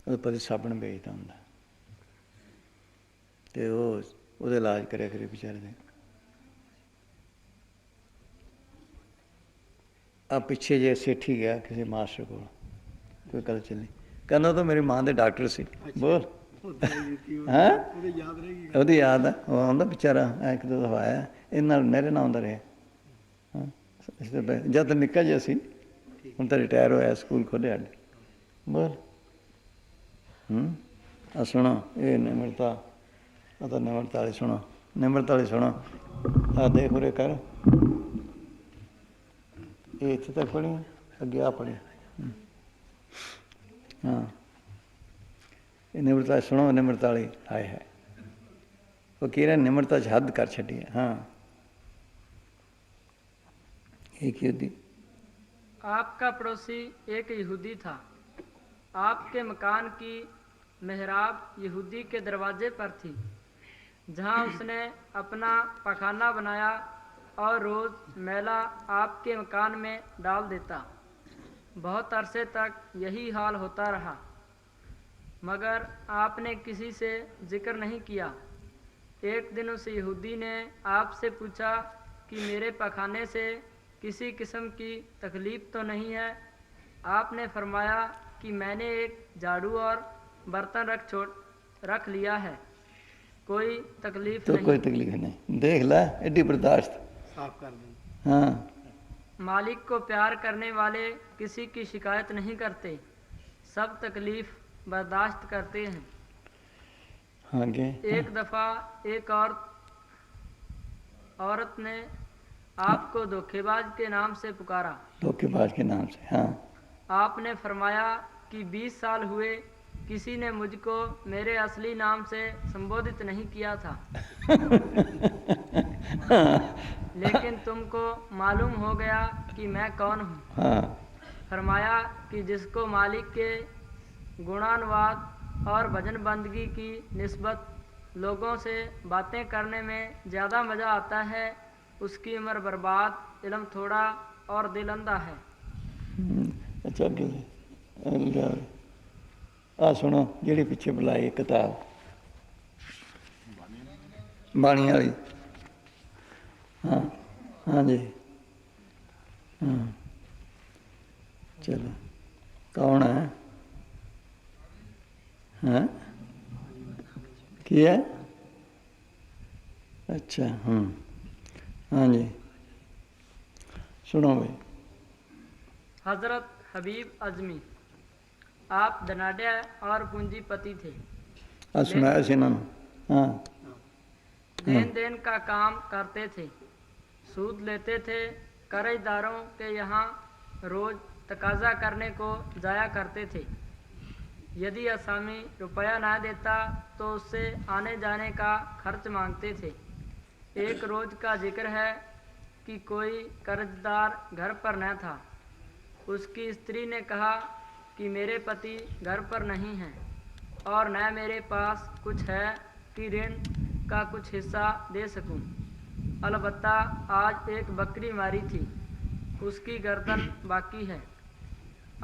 ਉਹਦੇ ਪਤੀ ਸਾਬਣ ਵੇਚਦਾ ਹੁੰਦਾ ਅਤੇ ਉਹ ਉਹਦਾ ਇਲਾਜ ਕਰਿਆ ਕਰੇ ਵਿਚਾਰੇ ਦੇ। ਆ ਪਿੱਛੇ ਜੇ ਸੇਠੀ ਗਿਆ ਕਿਸੇ ਮਾਸਟਰ ਕੋਲ, ਕੋਈ ਗੱਲ ਚੱਲੀ, ਕਹਿੰਦਾ ਉਹ ਤਾਂ ਮੇਰੀ ਮਾਂ ਦੇ ਡਾਕਟਰ ਸੀ। ਬੋਲ ਹੈਂ, ਉਹਦੀ ਯਾਦ ਆ, ਉਹ ਆਉਂਦਾ ਵਿਚਾਰਾ ਇੱਕ ਦੋ ਦਫਾ ਆਇਆ, ਇਹ ਨਾਲ ਮੇਰੇ ਨਾਲ ਆਉਂਦਾ ਰਿਹਾ। ਹਾਂ, ਜਦ ਤਾਂ ਨਿੱਕਾ ਜਿਹਾ ਸੀ, ਹੁਣ ਤਾਂ ਰਿਟਾਇਰ ਹੋਇਆ, ਸਕੂਲ ਖੋਲ੍ਹਿਆ ਅੱਡ। ਬੋਲ ਆ ਸੁਣੋ, ਇਹ ਨਿਮਰਤਾ, ਆ ਤਾਂ ਨਿਮਰਤਾ ਵਾਲੀ ਸੁਣੋ, ਨਿਮਰਤਾ ਵਾਲੀ ਸੁਣੋ। ਆ ਦੇਖ ਉਰੇ ਕਰ, ਇਹ ਇੱਥੇ ਤੱਕ ਪੜ੍ਹੀ, ਅੱਗੇ ਆ ਪੜ੍ਹੀ। ਹਾਂ, ਇਹ ਨਿਮਰਤਾ ਸੁਣੋ, ਨਿਮਰਤਾ ਵਾਲੀ। ਹਾਏ ਹੈ ਫਕੀਰਾਂ ਨਿਮਰਤਾ 'ਚ ਹੱਦ ਕਰ ਛੱਡੀ ਹੈ। ਹਾਂ, एक यहूदी। आपका पड़ोसी एक यहूदी था। आपके मकान की मेहराब यहूदी के दरवाजे पर थी, जहां उसने अपना पखाना बनाया और रोज़ मैला आपके मकान में डाल देता। बहुत अरसे तक यही हाल होता रहा, मगर आपने किसी से जिक्र नहीं किया। एक दिन उस यहूदी ने आपसे पूछा कि मेरे पखाने से किसी किस्म की तकलीफ़ तो नहीं है? आपने फरमाया कि मैंने एक झाड़ू और बर्तन रख लिया है, कोई तकलीफ तो नहीं। कोई तकलीफ नहीं, देख ला एडी बर्दाश्त साफ कर दें। हाँ, मालिक को प्यार करने वाले किसी की शिकायत नहीं करते, सब तकलीफ बर्दाश्त करते हैं। आगे एक दफ़ा एक औरत ने आपको धोखेबाज के नाम से पुकारा। धोखेबाज के नाम से? हाँ। आपने फरमाया कि 20 साल हुए किसी ने मुझको मेरे असली नाम से संबोधित नहीं किया था। लेकिन तुमको मालूम हो गया कि मैं कौन हूँ। हाँ। फरमाया कि जिसको मालिक के गुणानुवाद और भजन बंदगी की निस्बत लोगों से बातें करने में ज़्यादा मज़ा आता है, उसकी उम्र बर्बाद, इल्म थोड़ा और दिल अंधा है। अच्छा, आ सुनो, जी पिछे बुलाई किताब बाणी वाली। हाँ हाँ जी, हाँ चलो, कौन है? हाँ की है? अच्छा, हाँ जी, सुनो भाई। हज़रत हबीब अजमी, आप धनाढ़ और पूंजीपति थे। सुनाया सी इन्होंने। हाँ, लेन देन का काम करते थे, सूद लेते थे, कर्जदारों के यहाँ रोज़ तकाजा करने को जाया करते थे। यदि असामी रुपया ना देता तो उससे आने जाने का खर्च मांगते थे। एक रोज़ का जिक्र है कि कोई कर्जदार घर पर न था। उसकी स्त्री ने कहा कि मेरे पति घर पर नहीं हैं और न मेरे पास कुछ है कि ऋण का कुछ हिस्सा दे सकूं। अलबत्ता आज एक बकरी मारी थी, उसकी गर्दन बाकी है।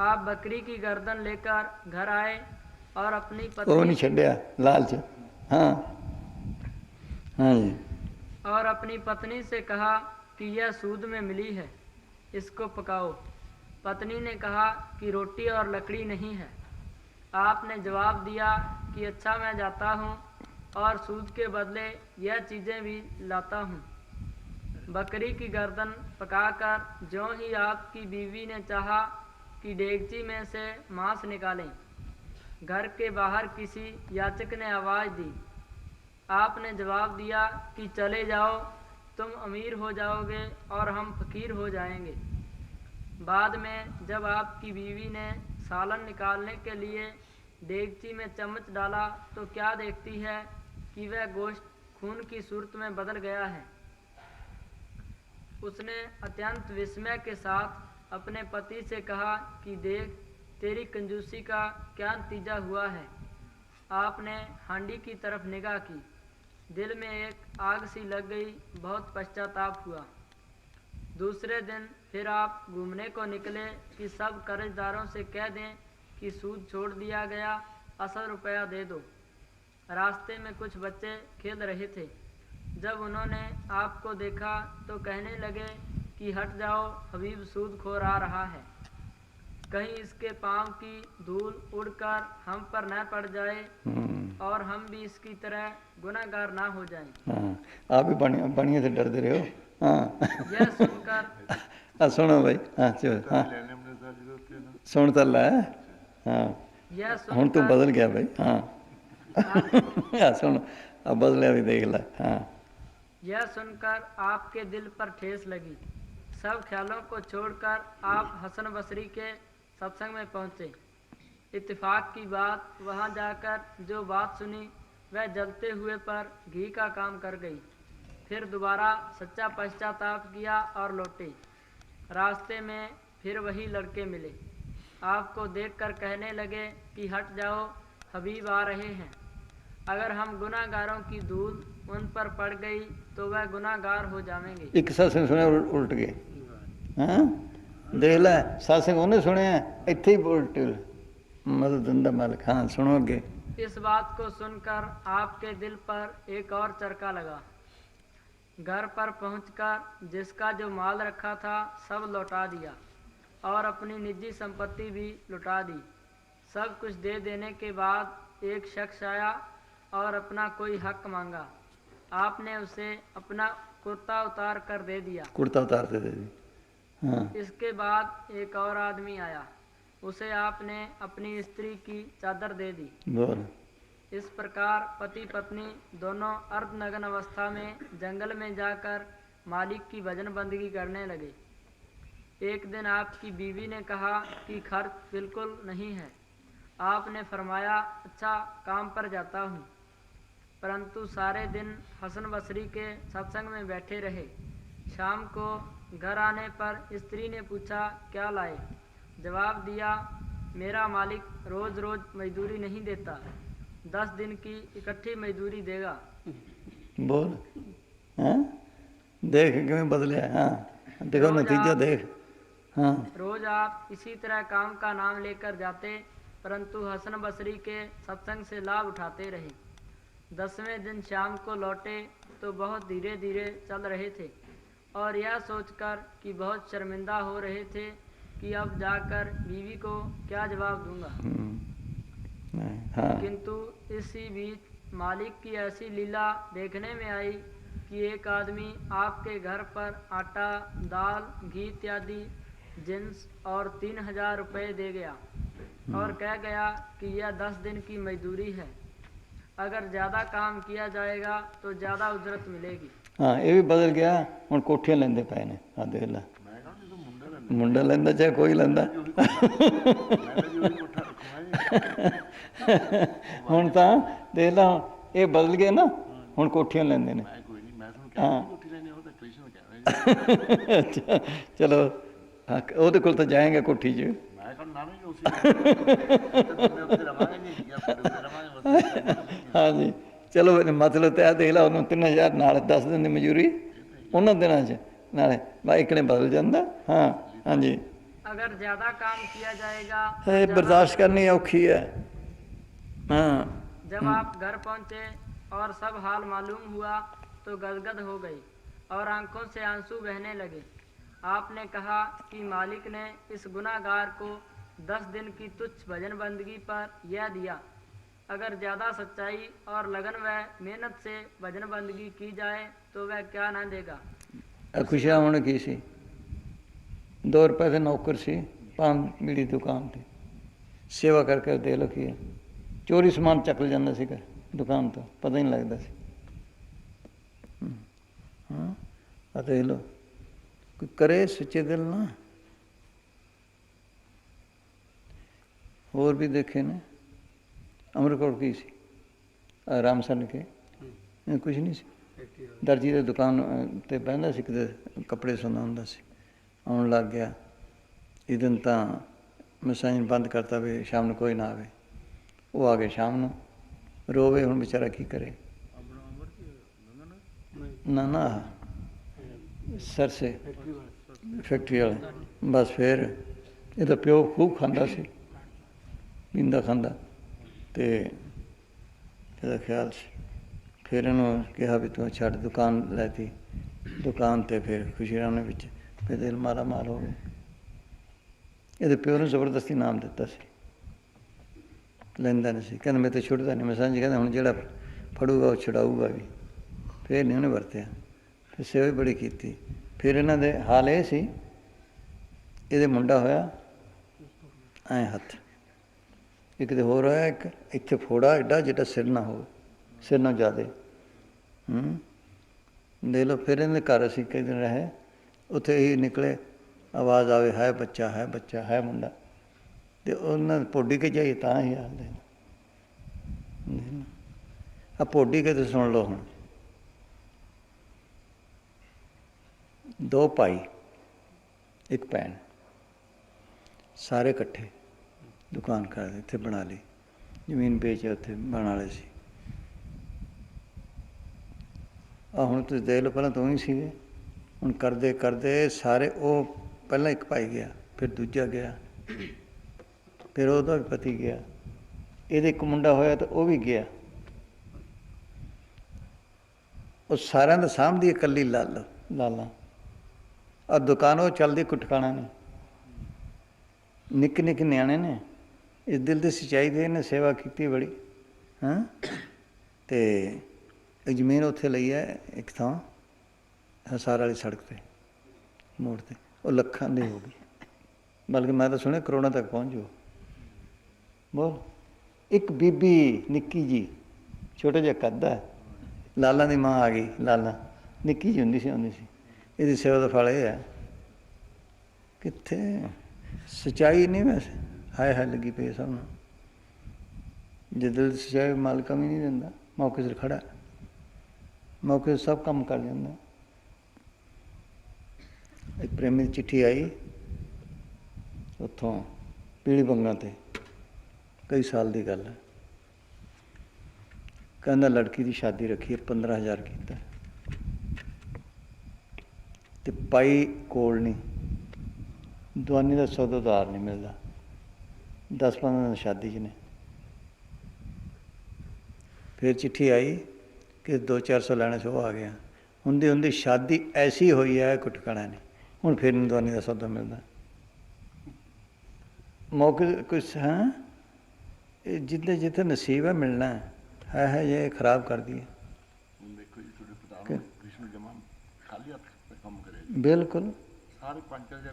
आप बकरी की गर्दन लेकर घर आए और अपनी पत्नी, वो नहीं छड़िया लालच। हाँ हाँ जी, और अपनी पत्नी से कहा कि यह सूद में मिली है, इसको पकाओ। पत्नी ने कहा कि रोटी और लकड़ी नहीं है। आपने जवाब दिया कि अच्छा, मैं जाता हूँ और सूद के बदले यह चीज़ें भी लाता हूँ। बकरी की गर्दन पकाकर ज्यों ही आपकी बीवी ने चाहा कि डेगची में से मांस निकालें, घर के बाहर किसी याचक ने आवाज़ दी। आपने जवाब दिया कि चले जाओ, तुम अमीर हो जाओगे और हम फ़कीर हो जाएंगे। बाद में जब आपकी बीवी ने सालन निकालने के लिए डेगची में चम्मच डाला तो क्या देखती है कि वह गोश्त खून की सूरत में बदल गया है। उसने अत्यंत विस्मय के साथ अपने पति से कहा कि देख, तेरी कंजूसी का क्या नतीजा हुआ है। आपने हांडी की तरफ निगाह की, दिल में एक आग सी लग गई, बहुत पश्चाताप हुआ। दूसरे दिन फिर आप घूमने को निकले कि सब कर्जदारों से कह दें कि सूद छोड़ दिया गया असल रुपया दे दो। रास्ते में कुछ बच्चे खेल रहे थे। जब उन्होंने आपको देखा तो कहने लगे कि हट जाओ, हबीब सूदखोर आ रहा है, कहीं इसके पाँव की धूल उड़कर हम पर न पड़ जाए और हम भी इसकी तरह गुनाहगार ना हो जाएं। हाँ, आप भी बढ़िया से डरते रहे हो। हाँ यह सुनकर सुनो भाई। हाँ चलो। हाँ सुन तो ला। हाँ यह हूँ तू सुनकर बदल गया भाई। हाँ सुन अब बदलिया भी देख ला। हाँ यह सुनकर आपके दिल पर ठेस लगी। सब ख्यालों को छोड़कर आप हसन बसरी के सत्संग में पहुँचे। इत्तेफाक की बात, वहाँ जाकर जो बात सुनी वह जलते हुए पर घी का काम कर गई। फिर दोबारा सच्चा पश्चाताप किया और लौटे। रास्ते में फिर वही लड़के मिले। आपको देखकर कहने लगे कि हट जाओ, हबीब आ रहे हैं। अगर हम गुनाहगारों की धूल उन पर पड़ गई तो वह गुनाहगार हो जाएंगे। एक सत्संग सुने उल्ट गए। हाँ देख लै सत्संग उन्हें सुने इत्थे ही उल्ट मतलब धंधा मालिक। हाँ सुनो अगे। इस बात को सुनकर आपके दिल पर एक और चरका लगा। घर पर पहुंचकर जिसका जो माल रखा था सब लौटा दिया और अपनी निजी संपत्ति भी लुटा दी। सब कुछ दे देने के बाद एक शख्स आया और अपना कोई हक मांगा। आपने उसे अपना कुर्ता उतार कर दे दिया। कुर्ता उतारते दे दी। हाँ इसके बाद एक और आदमी आया, उसे आपने अपनी स्त्री की चादर दे दी। बोल। इस प्रकार पति पत्नी दोनों अर्धनग्न अवस्था में जंगल में जाकर मालिक की भजन बंदगी करने लगे। एक दिन आपकी बीवी ने कहा कि खर्च बिल्कुल नहीं है। आपने फरमाया अच्छा काम पर जाता हूँ। परंतु सारे दिन हसन बसरी के सत्संग में बैठे रहे। शाम को घर आने पर स्त्री ने पूछा क्या लाए। जवाब दिया मेरा मालिक रोज़ रोज़ मजदूरी नहीं देता, 10 दिन की इकट्ठी मजदूरी देगा। बोल। हाँ देख किवें बदलिया। हाँ देखो नतीजा देख। हाँ रोज़ आप इसी तरह काम का नाम लेकर जाते, परंतु हसन बसरी के सत्संग से लाभ उठाते रहे। 10वें दिन शाम को लौटे तो बहुत धीरे धीरे चल रहे थे और यह सोचकर कि बहुत शर्मिंदा हो रहे थे कि अब जाकर बीवी को क्या जवाब दूंगा। हाँ किंतु इसी बीच मालिक की ऐसी लीला देखने में आई कि एक आदमी आपके घर पर आटा, दाल, घी इत्यादि जिन्स और 3000 रुपये दे गया और कह गया कि यह 10 दिन की मजदूरी है। अगर ज़्यादा काम किया जाएगा तो ज़्यादा उजरत मिलेगी। हाँ ये भी बदल गया। हुण कोठियां लैंदे पए ने। हाँ देख ला मुंडा लैंदा चाहे कोई लैंदा। हुण तां देख ला ये बदल गए ना। हुण कोठियां लैंदे ने। हाँ अच्छा चलो हाँ ਉਹਦੇ ਕੋਲ ਤਾਂ ਜਾਏਗਾ ਕੋਠੀ 'ਚ। हाँ जी चलो मतलब तो यह देख ला उन्होंने 3000 नाल 10 दिन की मजूरी उन्होंने दिनों च नाले भाई एक ने बदल जाता। हाँ हाँ जी अगर ज़्यादा काम किया जाएगा ये बर्दाश्त करनी औखी है। हाँ जब आप घर पहुंचे और सब हाल मालूम हुआ तो गदगद हो गई और आंखों से आंसू बहने लगे। आपने कहा कि मालिक ने इस गुनाहगार को 10 दिन की तुच्छ भजन बंदगी पर यह दिया। अगर ज़्यादा सच्चाई और लगन व मेहनत से भजन बंदगी की जाए तो वह क्या ना देगा। खुशियाँ होने की सी 2 रुपए के नौकर सी पान बीड़ी दुकान पर सेवा करके दे लो की चोरी समान चक ल जाता सी दुकान तो पता ही नहीं लगता सी। हाँ देख लो कोई करे सच्चे दिल ना। होर भी देखे ने अमरकोट की सी रामसन के कुछ नहीं सी। दर्जी की दुकान ते बहंदा सी किते कपड़े सुना हुंदा सी। आउण लग गया इस दिन तां मसाइन बंद करता भी शाम को कोई ना आवे। वो आ गए शाम को रोवे हुण बेचारा की करे। ना ना सर से फैक्ट्री वाले बस फिर ये तो प्यो खूब खांदा सी पींदा खांदा ਤੇ ਇਹਦਾ ਖਿਆਲ ਸੀ। ਫਿਰ ਇਹਨੂੰ ਕਿਹਾ ਵੀ ਤੂੰ ਛੱਡ, ਦੁਕਾਨ ਲੈਤੀ, ਦੁਕਾਨ 'ਤੇ ਫਿਰ ਖੁਸ਼ੀ ਰਾਮ ਨੇ ਵਿੱਚ ਫਿਰ ਦਿਲ ਮਾਰਾ ਮਾਰ ਹੋ ਗਏ। ਇਹਦੇ ਪਿਓ ਨੂੰ ਜ਼ਬਰਦਸਤੀ ਨਾਮ ਦਿੱਤਾ ਸੀ, ਲੈਂਦਾ ਨਹੀਂ ਸੀ, ਕਹਿੰਦਾ ਮੇਰੇ ਤੋਂ ਛੁੱਟਦਾ ਨਹੀਂ। ਮੈਂ ਸਮਝ ਕਹਿੰਦਾ ਹੁਣ ਜਿਹੜਾ ਫੜੂਗਾ ਉਹ ਛੁਡਾਊਗਾ ਵੀ। ਫਿਰ ਨਹੀਂ ਉਹਨੇ ਵਰਤਿਆ, ਫਿਰ ਸੇਵਾ ਵੀ ਬੜੀ ਕੀਤੀ। ਫਿਰ ਇਹਨਾਂ ਦੇ ਹਾਲ ਇਹ ਸੀ, ਇਹਦੇ ਮੁੰਡਾ ਹੋਇਆ ਐਂ ਹੱਥ, ਇੱਕ ਤੇ ਹੋਰ ਹੋਇਆ, ਇੱਕ ਇੱਥੇ ਫੋੜਾ ਐਡਾ ਜਿਹੜਾ ਸਿਰ ਨਾ ਹੋਵੇ, ਸਿਰ ਨਾਲ ਜ਼ਿਆਦੇ। ਦੇਖ ਲਓ। ਫਿਰ ਇਹਦੇ ਘਰ ਅਸੀਂ ਕਈ ਦਿਨ ਰਹੇ, ਉੱਥੇ ਹੀ ਨਿਕਲੇ, ਆਵਾਜ਼ ਆਵੇ ਹੈ ਬੱਚਾ, ਹੈ ਬੱਚਾ, ਹੈ ਮੁੰਡਾ। ਅਤੇ ਉਹਨਾਂ ਪੋਡੀ ਕੇ ਜਾਈਏ ਤਾਂ ਹੀ ਹਾਲ ਦੇ ਆ। ਪੋਡੀ ਕੇ ਤੇ ਸੁਣ ਲਓ ਹੁਣ। 2 ਭਾਈ, 1 ਭੈਣ, ਸਾਰੇ ਇਕੱਠੇ ਦੁਕਾਨ ਕਰਦੇ, ਇੱਥੇ ਬਣਾ ਲਈ, ਜ਼ਮੀਨ ਵੇਚ ਉੱਥੇ ਬਣ ਵਾਲੇ ਸੀ। ਆਹ ਹੁਣ ਤੁਸੀਂ ਦੇਖ ਲਓ, ਪਹਿਲਾਂ ਤਾਂ ਹੀ ਸੀਗੇ, ਹੁਣ ਕਰਦੇ ਕਰਦੇ ਸਾਰੇ, ਉਹ ਪਹਿਲਾਂ ਇੱਕ ਭਾਈ ਗਿਆ, ਫਿਰ ਦੂਜਾ ਗਿਆ, ਫਿਰ ਉਹਦਾ ਵੀ ਪਤੀ ਗਿਆ, ਇਹਦੇ ਇੱਕ ਮੁੰਡਾ ਹੋਇਆ ਤਾਂ ਉਹ ਵੀ ਗਿਆ। ਉਹ ਸਾਰਿਆਂ ਦਾ ਸਾਂਭਦੀ ਇਕੱਲੀ ਲਾਲਾ। ਔਰ ਦੁਕਾਨ ਉਹ ਚੱਲਦੀ ਕੋਈ ਠਿਕਾਣਾ ਨਹੀਂ। ਨਿੱਕੇ ਨਿੱਕੇ ਨਿਆਣੇ ਨੇ, ਇਸ ਦਿਲ ਦੀ ਸੱਚਾਈ ਦੇ ਇਹਨੇ ਸੇਵਾ ਕੀਤੀ ਬੜੀ। ਅਤੇ ਇੱਕ ਜ਼ਮੀਨ ਉੱਥੇ ਲਈ ਹੈ, ਇੱਕ ਥਾਂ ਹਿਸਾਰ ਵਾਲੀ ਸੜਕ 'ਤੇ, ਮੋੜ 'ਤੇ, ਉਹ ਲੱਖਾਂ ਦੀ ਹੋ ਗਈ, ਬਲਕਿ ਮੈਂ ਤਾਂ ਸੁਣਿਆ ਕਰੋੜਾਂ ਤੱਕ ਪਹੁੰਚ ਜਾਓ। ਬੋਲ। ਇੱਕ ਬੀਬੀ ਨਿੱਕੀ ਜੀ, ਛੋਟਾ ਜਿਹਾ ਕੱਦ ਹੈ, ਲਾਲਾ ਦੀ ਮਾਂ ਆ ਗਈ। ਲਾਲਾ ਨਿੱਕੀ ਜਿਹੀ ਹੁੰਦੀ ਸੀ, ਆਉਂਦੀ ਸੀ। ਇਹਦੀ ਸੇਵਾ ਦਾ ਫਲ ਇਹ ਹੈ, ਕਿੱਥੇ ਸੱਚਾਈ ਨਹੀਂ, ਵੈਸੇ ਹਾਏ ਹਾਏ ਲੱਗੀ ਪਈ ਸਭ ਨੂੰ। ਜੇ ਦਿਲ ਦੀ ਸੱਚਾਈ ਮਾਲਕ ਵੀ ਨਹੀਂ ਦਿੰਦਾ, ਮੌਕੇ ਸਿਰ ਖੜ੍ਹਾ, ਮੌਕੇ ਸਭ ਕੰਮ ਕਰ ਜਾਂਦਾ। ਇੱਕ ਪ੍ਰੇਮੀ ਦੀ ਚਿੱਠੀ ਆਈ ਉੱਥੋਂ ਪੀਲੀ ਬੰਗਾਂ 'ਤੇ, ਕਈ ਸਾਲ ਦੀ ਗੱਲ ਹੈ। ਕਹਿੰਦਾ ਲੜਕੀ ਦੀ ਸ਼ਾਦੀ ਰੱਖੀ ਹੈ, 15,000 ਕੀਤਾ, ਅਤੇ ਪਾਈ ਕੋਲ ਨਹੀਂ, ਦਵਾਨੀ ਦਾ ਸੌਦਾਦਾਰ ਨਹੀਂ ਮਿਲਦਾ, 10-15 ਦਿਨ ਸ਼ਾਦੀ 'ਚ ਨੇ। ਫਿਰ ਚਿੱਠੀ ਆਈ ਕਿ 200-400 ਲੈਣੇ ਸੀ, ਉਹ ਆ ਗਿਆ। ਹੁੰਦੀ ਹੁੰਦੀ ਸ਼ਾਦੀ ਐਸੀ ਹੋਈ ਹੈ, ਕੋਈ ਠਿਕਾਣਾ ਨਹੀਂ। ਹੁਣ ਫਿਰ ਨਹੀਂ ਦਵਾਨੀ ਦਾ ਸੌਦਾ ਮਿਲਦਾ। ਮੌਕੇ ਕੁਛ ਹੈ, ਇਹ ਜਿੱਥੇ ਜਿੱਥੇ ਨਸੀਬ ਹੈ ਮਿਲਣਾ ਹੈ ਜੇ ਖਰਾਬ ਕਰਦੀ ਹੈ। ਬਿਲਕੁਲ। ਸਾਰੇ 5,000